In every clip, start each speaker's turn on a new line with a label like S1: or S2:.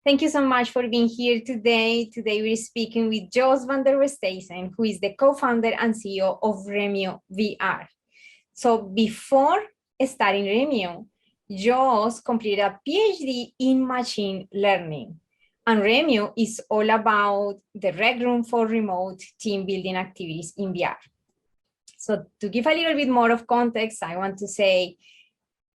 S1: Thank you so much for being here today. Today we're speaking with Jos van der Westhuizen, who is the co-founder and CEO of Remio VR. So before starting Remio, Jos completed a Ph.D. in machine learning. And Remio is all about the Rec Room for remote team building activities in VR. So to give a little bit more of context, I want to say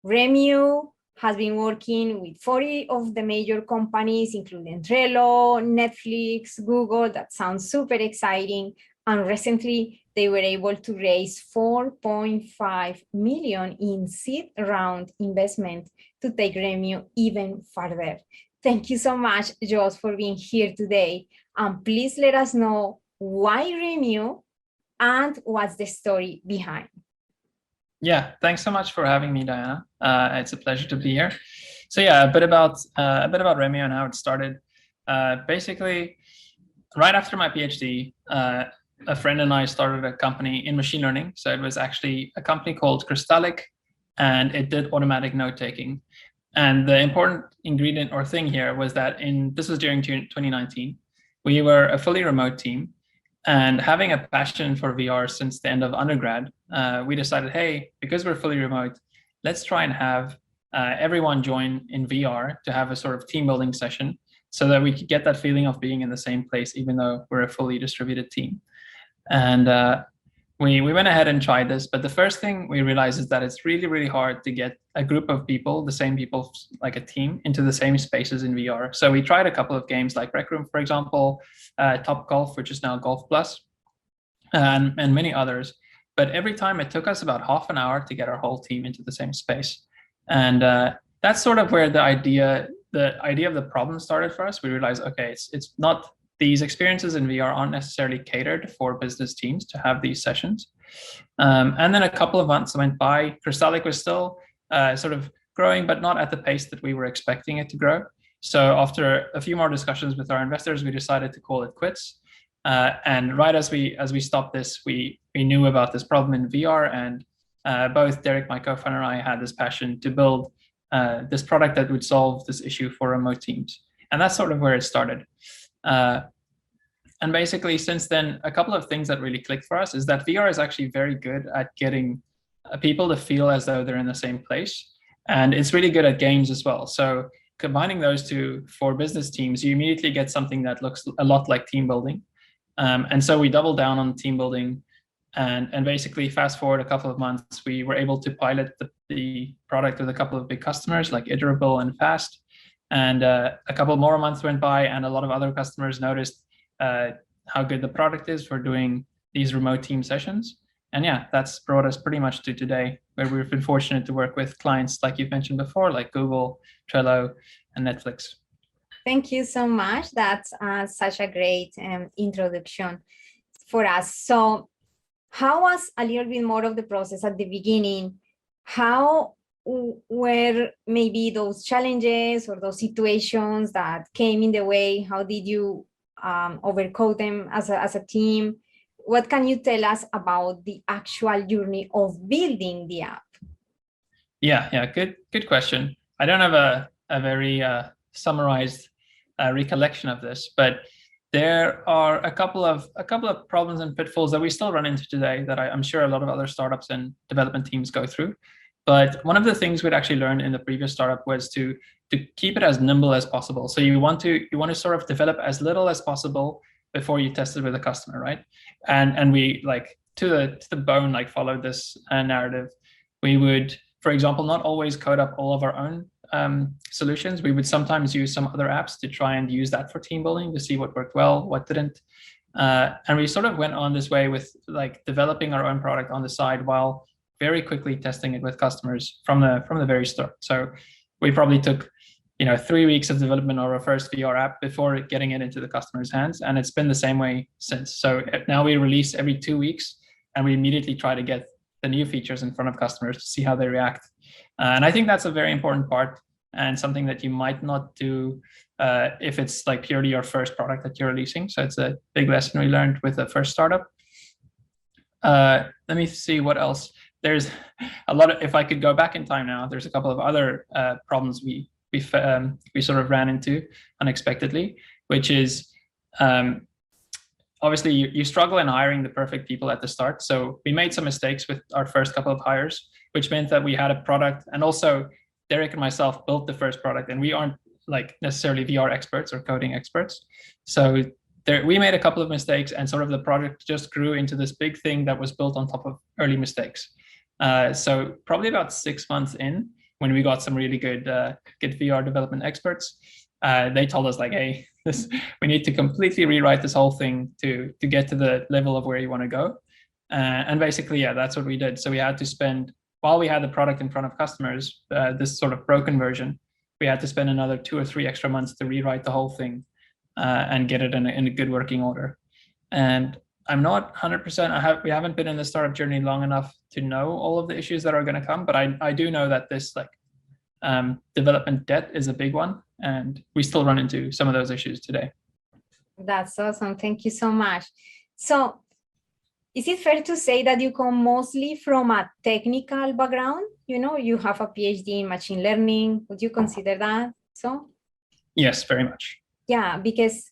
S1: Remio has been working with 40 of the major companies, including Trello, Netflix, Google. That sounds super exciting. And recently, they were able to raise 4.5 million in seed round investment to take Remio even further. Thank you so much, Jos, for being here today. And please let us know why Remio and what's the story behind.
S2: Yeah, thanks so much for having me, Diana. It's a pleasure to be here. So yeah, a bit about Remio and how it started. Basically, right after my PhD, a friend and I started a company in machine learning. So it was actually a company called Crystallic, and it did automatic note taking. And the important ingredient or thing here was that this was during 2019, we were a fully remote team. And having a passion for VR since the end of undergrad, we decided, hey, because we're fully remote, let's try and have everyone join in VR to have a sort of team building session so that we could get that feeling of being in the same place, even though we're a fully distributed team. And we went ahead and tried this. But the first thing we realized is that it's really, really hard to get a group of people, the same people, like a team, into the same spaces in VR. So we tried a couple of games like Rec Room, for example, Top Golf, which is now Golf Plus, and many others. But every time it took us about half an hour to get our whole team into the same space. And that's sort of where the idea of the problem started for us. We realized, okay, it's not, these experiences in VR aren't necessarily catered for business teams to have these sessions. And then a couple of months went by. Crystallic was still sort of growing, but not at the pace that we were expecting it to grow. So after a few more discussions with our investors, we decided to call it quits. And right as we stopped this, we knew about this problem in VR, and both Derek, my co-founder, and I had this passion to build this product that would solve this issue for remote teams. And that's sort of where it started. And basically, since then, a couple of things that really clicked for us is that VR is actually very good at getting people to feel as though they're in the same place. And it's really good at games as well. So combining those two for business teams, you immediately get something that looks a lot like team building. And so we doubled down on team building, and basically fast forward a couple of months, we were able to pilot the product with a couple of big customers like Iterable and Fast. And a couple more months went by, and a lot of other customers noticed how good the product is for doing these remote team sessions. And yeah, that's brought us pretty much to today, where we've been fortunate to work with clients like you've mentioned before, like Google, Trello, and Netflix.
S1: Thank you so much. That's such a great introduction for us. So how was a little bit more of the process at the beginning? How were maybe those challenges or those situations that came in the way? How did you overcome them as a team? What can you tell us about the actual journey of building the app?
S2: Yeah, good question. I don't have a very summarized recollection of this, but there are a couple of problems and pitfalls that we still run into today that I'm sure a lot of other startups and development teams go through. But one of the things we'd actually learned in the previous startup was to keep it as nimble as possible. So you want to sort of develop as little as possible before you test it with a customer, right? And we like to the bone like followed this narrative. We would, for example, not always code up all of our own solutions. We would sometimes use some other apps to try and use that for team building to see what worked well, what didn't. And we sort of went on this way with like developing our own product on the side while very quickly testing it with customers from the very start. So we probably took 3 weeks of development of our first VR app before getting it into the customer's hands, and it's been the same way since. So now we release every 2 weeks, and we immediately try to get the new features in front of customers to see how they react. And I think that's a very important part, and something that you might not do if it's like purely your first product that you're releasing. So it's a big lesson we learned with the first startup. Let me see what else. There's a lot of, if I could go back in time now, there's a couple of other problems we we sort of ran into unexpectedly, which is obviously you struggle in hiring the perfect people at the start. So we made some mistakes with our first couple of hires, which meant that we had a product, and also Derek and myself built the first product, and we aren't like necessarily VR experts or coding experts. So we made a couple of mistakes, and sort of the project just grew into this big thing that was built on top of early mistakes. So probably about 6 months in, when we got some really good VR development experts, they told us like, hey, we need to completely rewrite this whole thing to get to the level of where you want to go. And basically, yeah, that's what we did. So we had to spend, while we had the product in front of customers, this sort of broken version, we had to spend another 2 or 3 extra months to rewrite the whole thing and get it in a good working order. And I'm not 100%, we haven't been in the startup journey long enough to know all of the issues that are going to come, but I do know that this like development debt is a big one, and we still run into some of those issues today.
S1: That's awesome. Thank you so much. So is it fair to say that you come mostly from a technical background? You know, you have a PhD in machine learning. Would you consider that so?
S2: Yes, very much.
S1: Yeah, because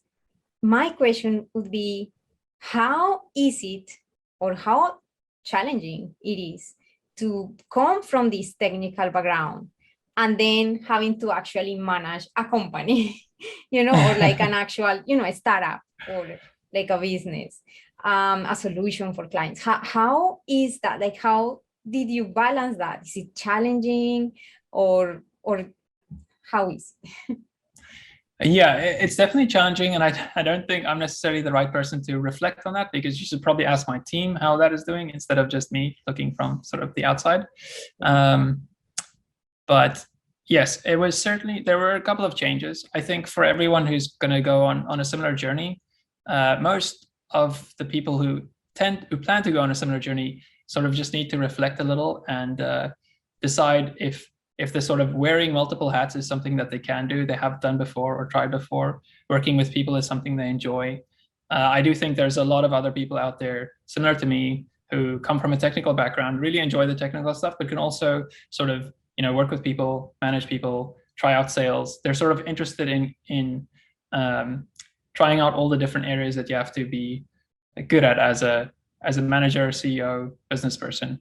S1: my question would be, how is it, or how challenging it is to come from this technical background and then having to actually manage a company, you know, or like an actual, you know, a startup or like a business, a solution for clients. How is that? Like, how did you balance that? Is it challenging, or how is it?
S2: Yeah, it's definitely challenging, and I don't think I'm necessarily the right person to reflect on that, because you should probably ask my team how that is doing instead of just me looking from sort of the outside. But yes, it was certainly, there were a couple of changes. I think for everyone who's going to go on a similar journey, most of the people who plan to go on a similar journey sort of just need to reflect a little and decide if the sort of wearing multiple hats is something that they can do, they have done before or tried before. Working with people is something they enjoy. I do think there's a lot of other people out there similar to me who come from a technical background, really enjoy the technical stuff, but can also sort of, you know, work with people, manage people, try out sales. They're sort of interested in trying out all the different areas that you have to be good at as a manager, CEO, business person.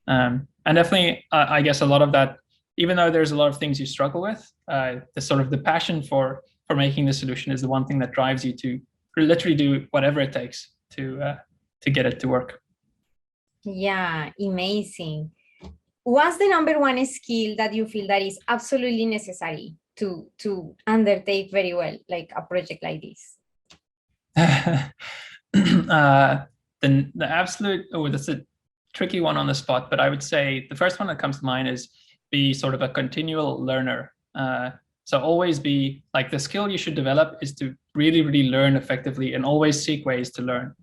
S2: And definitely, I guess a lot of that, even though there's a lot of things you struggle with, the sort of the passion for making the solution is the one thing that drives you to literally do whatever it takes to get it to work.
S1: Yeah, amazing. What's the number one skill that you feel that is absolutely necessary to undertake very well, like a project like this?
S2: The absolute, that's a tricky one on the spot, but I would say the first one that comes to mind is be sort of a continual learner. So always be like, the skill you should develop is to really, really learn effectively and always seek ways to learn.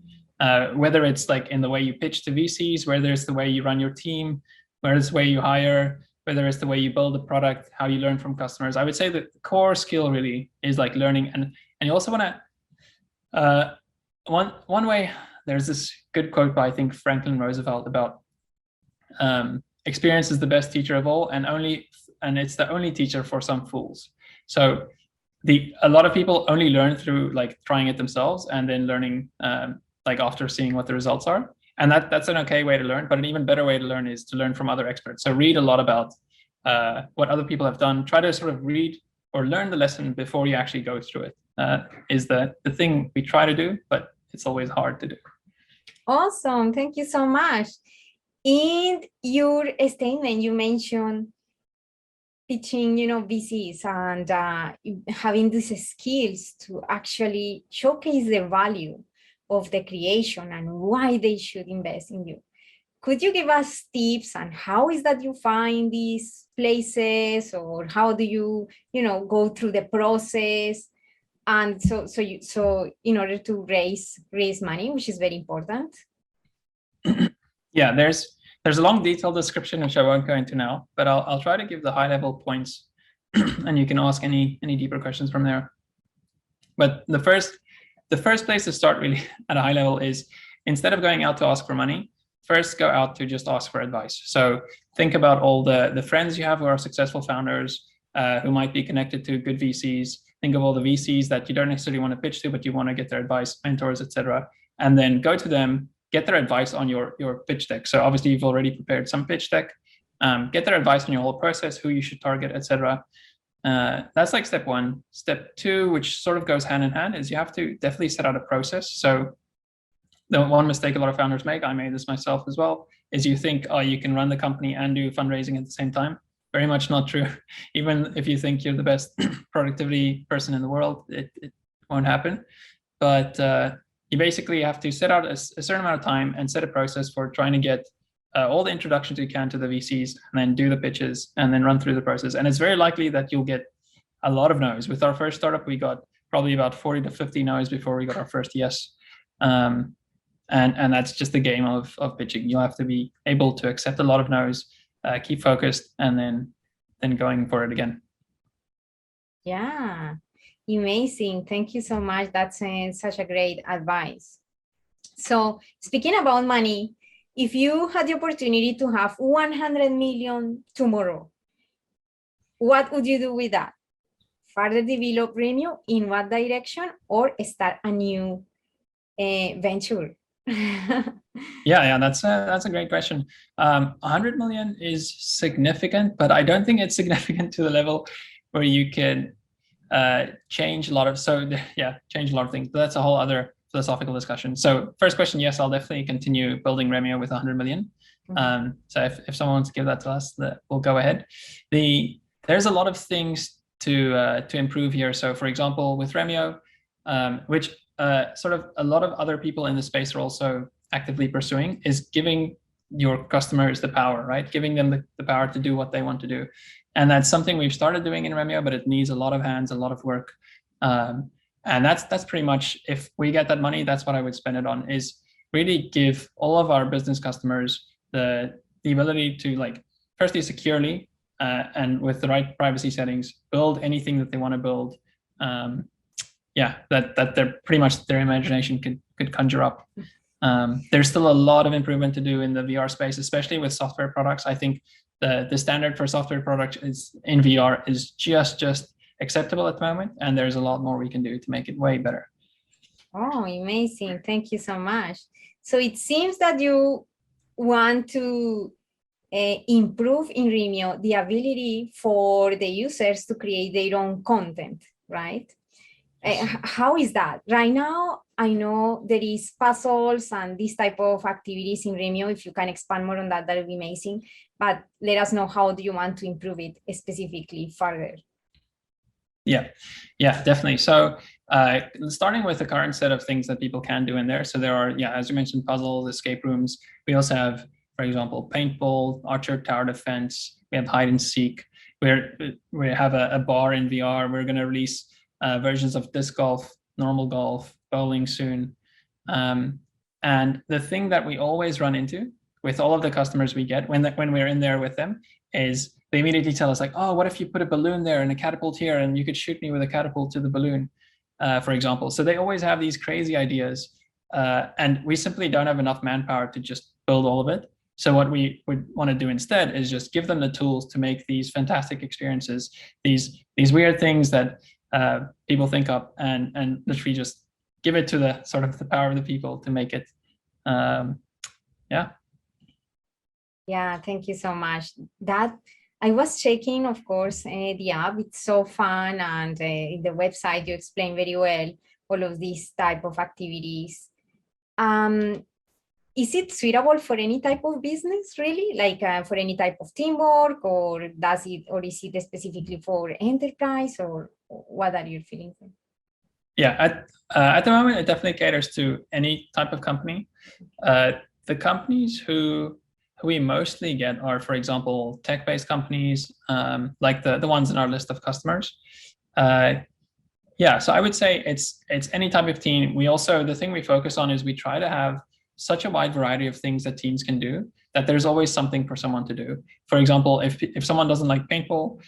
S2: Whether it's like in the way you pitch to VCs, whether it's the way you run your team, whether it's the way you hire, whether it's the way you build a product, how you learn from customers. I would say that the core skill really is like learning. And you also want to, one way, there's this good quote by, I think, Franklin Roosevelt about experience is the best teacher of all, and it's the only teacher for some fools. So a lot of people only learn through like trying it themselves and then learning like after seeing what the results are. And that's an okay way to learn, but an even better way to learn is to learn from other experts. So read a lot about what other people have done. Try to sort of read or learn the lesson before you actually go through it. Is the thing we try to do, but it's always hard to do.
S1: Awesome. Thank you so much. In your statement, you mentioned pitching, you know, VCs and having these skills to actually showcase the value of the creation and why they should invest in you. Could you give us tips on how is that you find these places, or how do you, you know, go through the process? And so in order to raise money, which is very important.
S2: Yeah, there's a long detailed description which I won't go into now, but I'll try to give the high level points and you can ask any deeper questions from there. But the first place to start really at a high level is, instead of going out to ask for money, first go out to just ask for advice. So think about all the friends you have who are successful founders, who might be connected to good VCs. Think of all the VCs that you don't necessarily want to pitch to, but you want to get their advice, mentors, etc. And then go to them, get their advice on your pitch deck. So obviously you've already prepared some pitch deck. Get their advice on your whole process, who you should target, etc. That's like step one. Step two, which sort of goes hand in hand, is you have to definitely set out a process. So the one mistake a lot of founders make, I made this myself as well, is you think, oh, you can run the company and do fundraising at the same time. Very much not true. Even if you think you're the best productivity person in the world, it won't happen. But you basically have to set out a certain amount of time and set a process for trying to get all the introductions you can to the VCs, and then do the pitches, and then run through the process. And it's very likely that you'll get a lot of no's. With our first startup, we got probably about 40 to 50 no's before we got our first yes. And that's just the game of pitching. You'll have to be able to accept a lot of no's, keep focused, and then going for it again.
S1: Yeah, amazing. Thank you so much. That's such a great advice. So speaking about money, if you had the opportunity to have 100 million tomorrow, what would you do with that? Further develop Remio, in what direction, or start a new venture?
S2: Yeah, that's a great question. 100 million is significant, but I don't think it's significant to the level where you can change a lot of things. But that's a whole other philosophical discussion. So first question, yes, I'll definitely continue building Remio with 100 million. So if someone wants to give that to us, we'll go ahead. There's a lot of things to improve here. So for example, with Remio, which sort of a lot of other people in the space are also actively pursuing, is giving your customers the power, right? Giving them the power to do what they want to do. And that's something we've started doing in Remio, but it needs a lot of hands, a lot of work. And that's pretty much, if we get that money, that's what I would spend it on, is really give all of our business customers the ability to, like, firstly, securely and with the right privacy settings, build anything that they want to build. That they're pretty much, their imagination could conjure up. There's still a lot of improvement to do in the VR space, especially with software products. I think the standard for software products in VR is just acceptable at the moment, and there's a lot more we can do to make it way better.
S1: Oh, amazing. Thank you so much. So it seems that you want to improve in Remio the ability for the users to create their own content, right? How is that? Right now, I know there is puzzles and this type of activities in Remio. If you can expand more on that, that would be amazing. But let us know, how do you want to improve it specifically further? Yeah,
S2: definitely. So starting with the current set of things that people can do in there. So there are, as you mentioned, puzzles, escape rooms. We also have, for example, paintball, archer tower defense. We have hide and seek. We have a bar in VR. We're going to release versions of disc golf, normal golf, bowling soon. And the thing that we always run into with all of the customers we get when we're in there with them is they immediately tell us, like, oh, what if you put a balloon there and a catapult here, and you could shoot me with a catapult to the balloon, for example. So they always have these crazy ideas, and we simply don't have enough manpower to just build all of it. So what we would want to do instead is just give them the tools to make these fantastic experiences, these weird things that people think up, and literally just give it to the sort of the power of the people to make it.
S1: Yeah, thank you so much. That I was checking, of course, the app. It's so fun, and in the website you explain very well all of these type of activities. Is it suitable for any type of business, really? Like for any type of teamwork, or is it specifically for enterprise, or what are you feeling?
S2: Yeah, at the moment, it definitely caters to any type of company. The companies who we mostly get are, for example, tech-based companies, like the ones in our list of customers. So I would say it's any type of team. We also, the thing we focus on is we try to have such a wide variety of things that teams can do, that there's always something for someone to do. For example, if someone doesn't like paintball,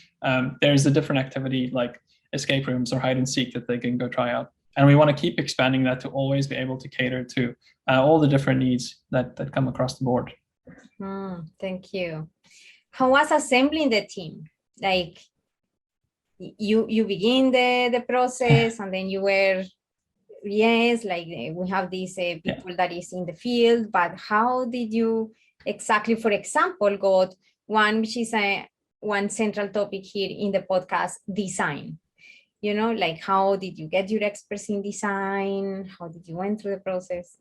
S2: there's a different activity like escape rooms or hide and seek that they can go try out. And we want to keep expanding that to always be able to cater to all the different needs that come across the board.
S1: Thank you. How was assembling the team? Like, you begin the process, and then you were, yes, like we have these people that is in the field, but how did you exactly, for example, got one, which is one central topic here in the podcast, design? Like how did you get your experts in design? How did you went through the process?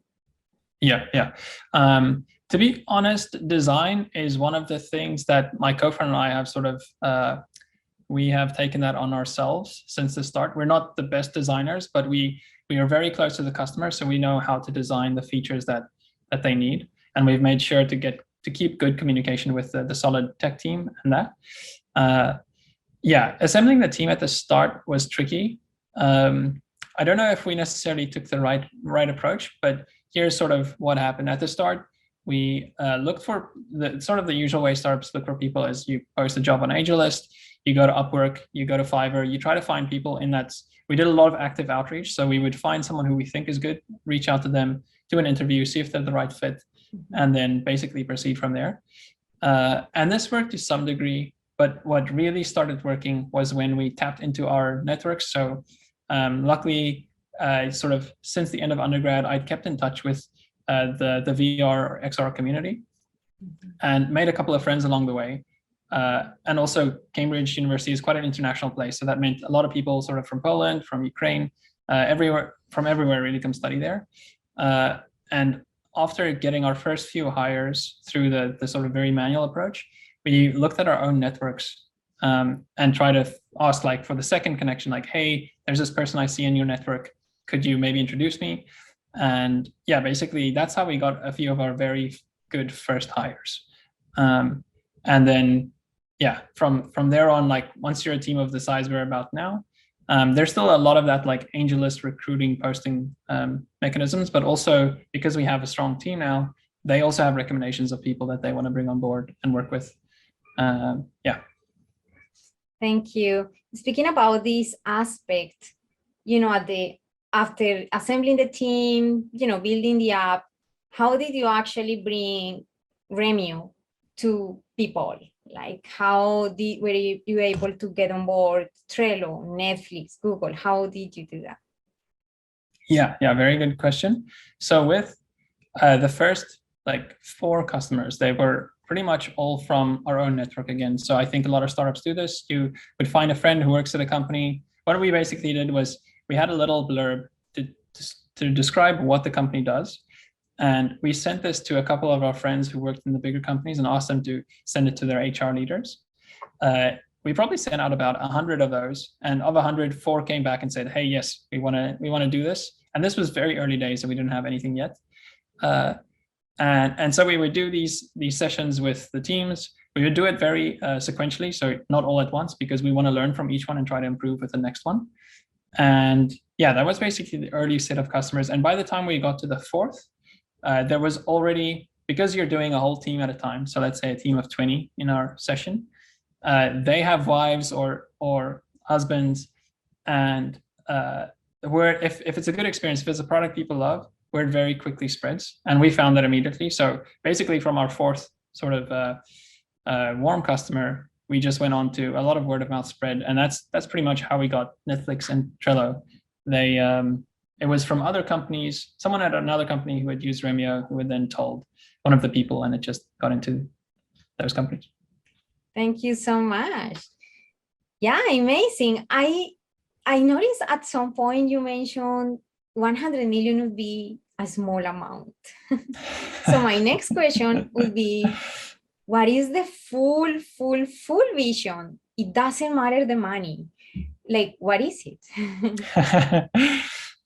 S2: Yeah. To be honest, design is one of the things that my co-founder and I have sort of, we have taken that on ourselves since the start. We're not the best designers, but we are very close to the customer, so we know how to design the features that they need, and we've made sure to keep good communication with the solid tech team and that. Yeah, assembling the team at the start was tricky. I don't know if we necessarily took the right approach, but here's sort of what happened. At the start, we looked for the usual way startups look for people is you post a job on AngelList, you go to Upwork, you go to Fiverr, you try to find people in that. We did a lot of active outreach. So we would find someone who we think is good, reach out to them, do an interview, see if they're the right fit, and then basically proceed from there. And this worked to some degree, but what really started working was when we tapped into our networks. So luckily, sort of since the end of undergrad, I'd kept in touch with the VR or XR community and made a couple of friends along the way. And also Cambridge University is quite an international place. So that meant a lot of people sort of from Poland, from Ukraine, from everywhere really come study there. And after getting our first few hires through the sort of very manual approach, we looked at our own networks and try to ask, like, for the second connection, like, hey, there's this person I see in your network. Could you maybe introduce me? And yeah, basically that's how we got a few of our very good first hires. And then, yeah, from there on, like once you're a team of the size we're about now, there's still a lot of that like AngelList recruiting posting mechanisms, but also because we have a strong team now, they also have recommendations of people that they want to bring on board and work with. Yeah.
S1: Thank you. Speaking about this aspect, after assembling the team, building the app, how did you actually bring Remio to people? Like were you able to get on board Trello, Netflix, Google? How did you do that?
S2: Yeah, very good question. So with the first like 4 customers, they were pretty much all from our own network again. So I think a lot of startups do this. You would find a friend who works at a company. What we basically did was we had a little blurb to describe what the company does. And we sent this to a couple of our friends who worked in the bigger companies and asked them to send it to their HR leaders. We probably sent out about 100 of those, and of 100, 4 came back and said, hey, yes, we want to do this. And this was very early days, so we didn't have anything yet. And so we would do these sessions with the teams. We would do it very sequentially, so not all at once, because we want to learn from each one and try to improve with the next one. And yeah, that was basically the early set of customers. And by the time we got to the 4th, there was already, because you're doing a whole team at a time, so let's say a team of 20 in our session, they have wives or husbands, and if it's a good experience, if it's a product people love, word very quickly spreads, and we found that immediately. So basically from our 4th sort of warm customer, we just went on to a lot of word of mouth spread, and that's pretty much how we got Netflix and Trello. It was from other companies, someone at another company who had used Remio, who had then told one of the people, and it just got into those companies.
S1: Thank you so much. Yeah, amazing. I noticed at some point you mentioned 100 million would be a small amount. So my next question would be, what is the full vision? It doesn't matter the money. Like, what is it?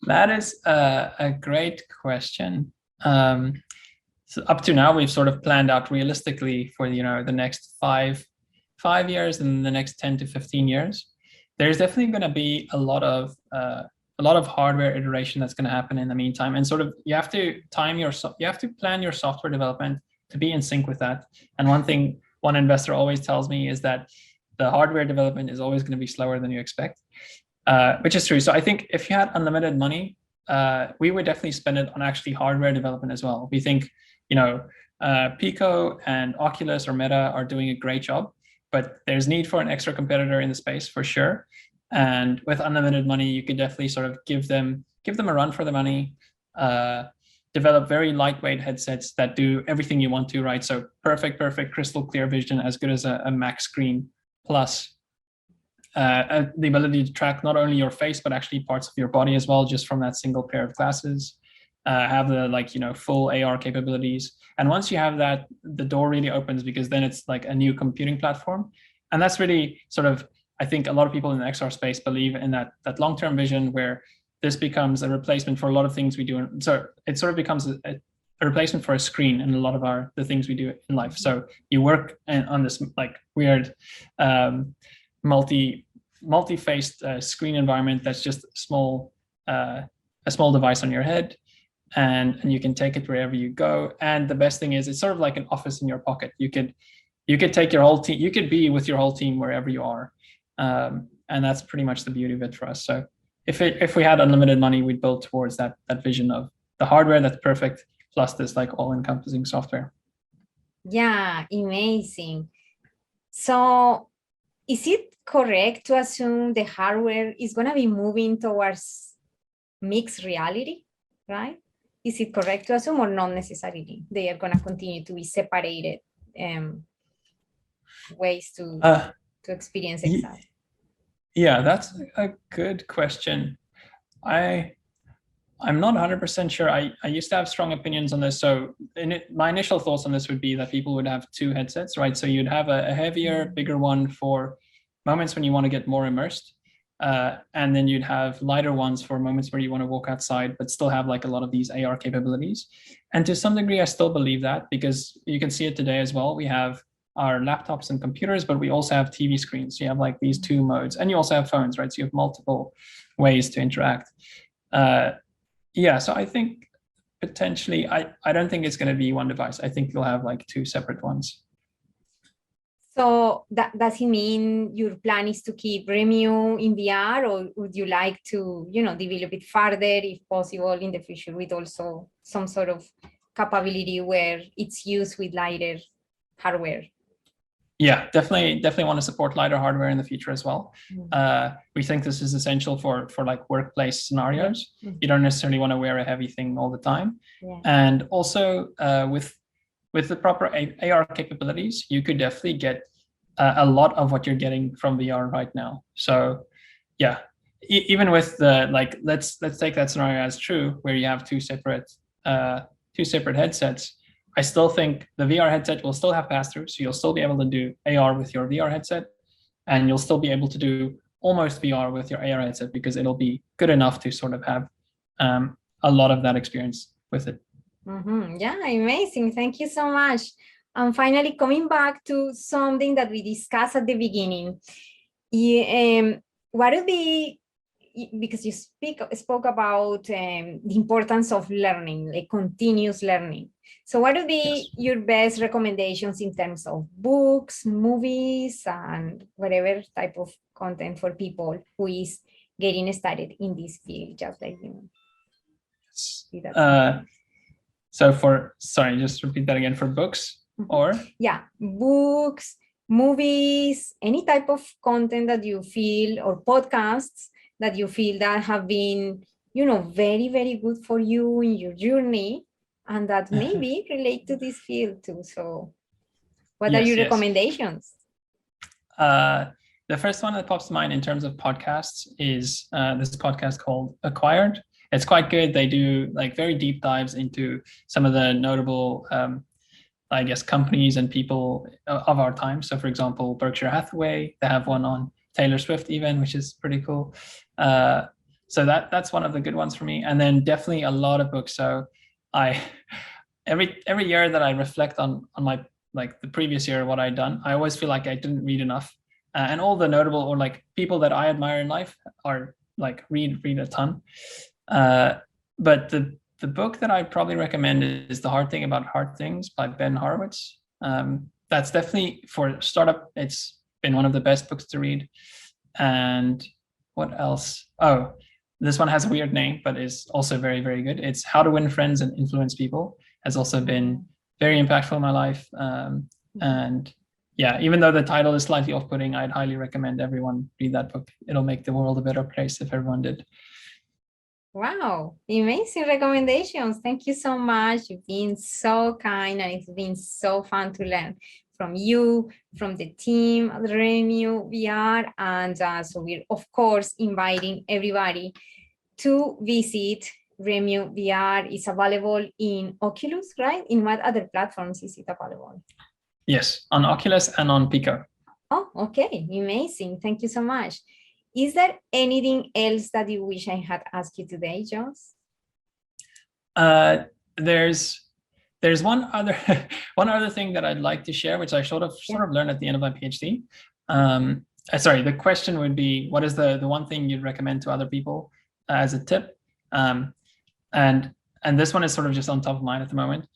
S2: That is a great question. So up to now, we've sort of planned out realistically for the next five years and the next 10 to 15 years. There's definitely going to be a lot of hardware iteration that's going to happen in the meantime, and sort of you have to plan your software development to be in sync with that. And one investor always tells me is that the hardware development is always going to be slower than you expect, which is true. So I think if you had unlimited money, we would definitely spend it on actually hardware development as well. We think, Pico and Oculus or Meta are doing a great job. but there's need for an extra competitor in the space for sure. And with unlimited money, you could definitely sort of give them a run for the money. Develop very lightweight headsets that do everything you want to, right? So perfect, crystal clear vision, as good as a Mac screen, plus the ability to track not only your face, but actually parts of your body as well, just from that single pair of glasses. Have the full AR capabilities. And once you have that, the door really opens, because then it's like a new computing platform. And that's really sort of, I think a lot of people in the XR space believe in that long-term vision, where this becomes a replacement for a lot of things we do. So it sort of becomes a replacement for a screen in a lot of the things we do in life. So you work on this like weird multi-faced screen environment that's just a small device on your head, and you can take it wherever you go. And the best thing is, it's sort of like an office in your pocket. You could take your whole team, you could be with your whole team wherever you are. And that's pretty much the beauty of it for us. So if we had unlimited money, we'd build towards that vision of the hardware that's perfect, plus this like all-encompassing software.
S1: Yeah, amazing. So is it correct to assume the hardware is going to be moving towards mixed reality, right? Is it correct to assume, or not necessarily? They are going to continue to be separated ways to experience XR?
S2: Yeah, that's a good question. I'm not 100% sure. I used to have strong opinions on this. So my initial thoughts on this would be that people would have two headsets, right? So you'd have a heavier, bigger one for moments when you want to get more immersed. And then you'd have lighter ones for moments where you want to walk outside, but still have like a lot of these AR capabilities. And to some degree, I still believe that, because you can see it today as well. We have our laptops and computers, but we also have TV screens. You have like these two modes, and you also have phones, right? So you have multiple ways to interact. Yeah, so I think potentially, I don't think it's going to be one device. I think you'll have like two separate ones.
S1: So does it mean your plan is to keep Remio in VR, or would you like to, develop it further, if possible, in the future, with also some sort of capability where it's used with lighter hardware?
S2: Yeah, definitely want to support lighter hardware in the future as well. We think this is essential for like workplace scenarios. You don't necessarily want to wear a heavy thing all the time. And also with the proper AR capabilities, you could definitely get a lot of what you're getting from VR right now. So yeah, even with the let's take that scenario as true, where you have two separate headsets. I still think the VR headset will still have pass-through, so you'll still be able to do AR with your VR headset, and you'll still be able to do almost VR with your AR headset, because it'll be good enough to sort of have a lot of that experience with it.
S1: Yeah, amazing. Thank you so much. And finally, coming back to something that we discussed at the beginning, what would be, because you spoke about the importance of learning, like continuous learning. So what would be your best recommendations in terms of books, movies, and whatever type of content for people who is getting started in this field, just like you?
S2: Sorry, just repeat that again. For books or?
S1: Yeah, books, movies, any type of content that you feel, or podcasts that you feel that have been, very, very good for you in your journey, and that maybe relate to this field too. So what are your recommendations?
S2: The first one that pops to mind in terms of podcasts is this podcast called Acquired. It's quite good. They do like very deep dives into some of the notable, I guess, companies and people of our time. So for example, Berkshire Hathaway, they have one on Taylor Swift even, which is pretty cool. So that's one of the good ones for me. And then definitely a lot of books. So every year that I reflect on my, like the previous year, what I'd done, I always feel like I didn't read enough. And all the notable, or like people that I admire in life are like read a ton. But the book that I'd probably recommend is The Hard Thing About Hard Things by Ben Horowitz. That's definitely, for startup, it's been one of the best books to read. And what else? Oh, this one has a weird name, but is also very, very good. It's How to Win Friends and Influence People. Has also been very impactful in my life. And yeah, even though the title is slightly off-putting, I'd highly recommend everyone read that book. It'll make the world a better place if everyone did.
S1: Wow, amazing recommendations. Thank you so much. You've been so kind and it's been so fun to learn from you, from the team at Remio VR. And so we're, of course, inviting everybody to visit Remio VR. It's available in Oculus, right? In what other platforms is it available?
S2: Yes, on Oculus and on Pico.
S1: Oh, okay, amazing. Thank you so much. Is there anything else that you wish I had asked you today, Jones?
S2: There's one other one other thing that I'd like to share, which I sort of learned at the end of my PhD. Sorry, the question would be, what is the one thing you'd recommend to other people as a tip? And this one is sort of just on top of mind at the moment.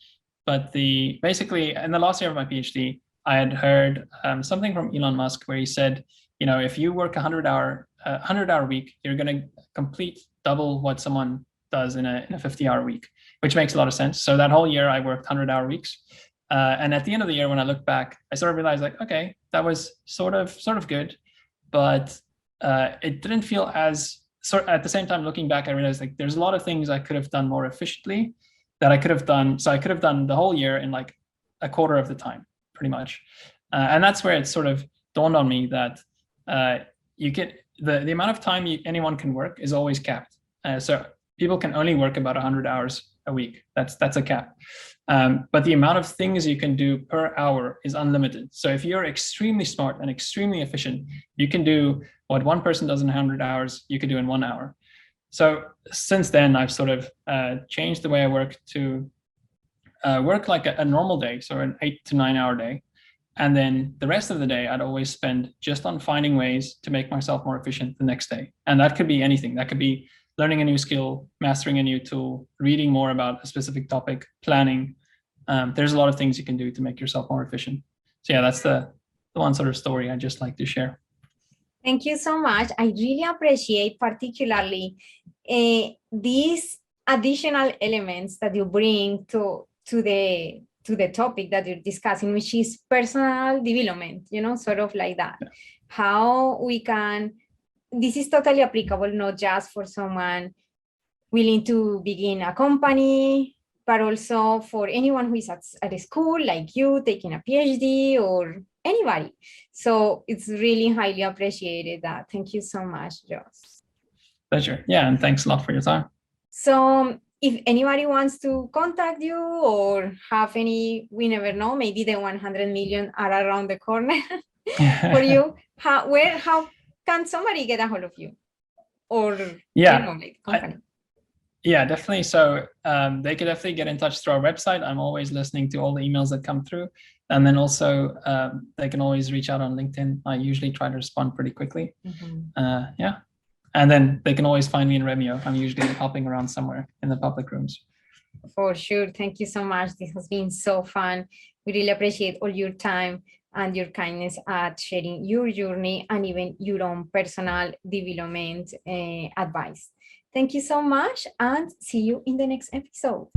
S2: But basically, in the last year of my PhD, I had heard something from Elon Musk where he said, you know, if you work 100-hour week, you're going to complete double what someone does in a 50-hour week, which makes a lot of sense. So that whole year I worked 100-hour weeks. And at the end of the year, when I look back, I sort of realized like, okay, that was sort of good, but it didn't feel as, at the same time, looking back, I realized like there's a lot of things I could have done more efficiently that I could have done. So I could have done the whole year in like a quarter of the time, pretty much. And that's where it sort of dawned on me that you get the amount of time anyone can work is always capped. So people can only work about 100 hours a week. That's a cap. But the amount of things you can do per hour is unlimited. So if you're extremely smart and extremely efficient, you can do what one person does in 100 hours, you could do in 1 hour. So since then, I've sort of changed the way I work to work like a normal day, so an 8 to 9 hour day. And then the rest of the day, I'd always spend just on finding ways to make myself more efficient the next day. And that could be anything. That could be learning a new skill, mastering a new tool, reading more about a specific topic, planning. There's a lot of things you can do to make yourself more efficient. So yeah, that's the one sort of story I'd just like to share.
S1: Thank you so much. I really appreciate particularly these additional elements that you bring to the topic that you're discussing, which is personal development, you know, sort of like that. Yeah. How we can, this is totally applicable, not just for someone willing to begin a company, but also for anyone who is at a school like you, taking a PhD or anybody. So it's really highly appreciated that. Thank you so much, Joss.
S2: Pleasure. Yeah, and thanks a lot for your time.
S1: So if anybody wants to contact you or have any, we never know, maybe the 100 million are around the corner for you. How can somebody get a hold of you? Or like company?
S2: Yeah, definitely. So they could definitely get in touch through our website. I'm always listening to all the emails that come through. And then also they can always reach out on LinkedIn. I usually try to respond pretty quickly. Mm-hmm. Yeah. And then they can always find me in Remio. I'm usually hopping around somewhere in the public rooms.
S1: For sure. Thank you so much. This has been so fun. We really appreciate all your time and your kindness at sharing your journey and even your own personal development advice. Thank you so much and see you in the next episode.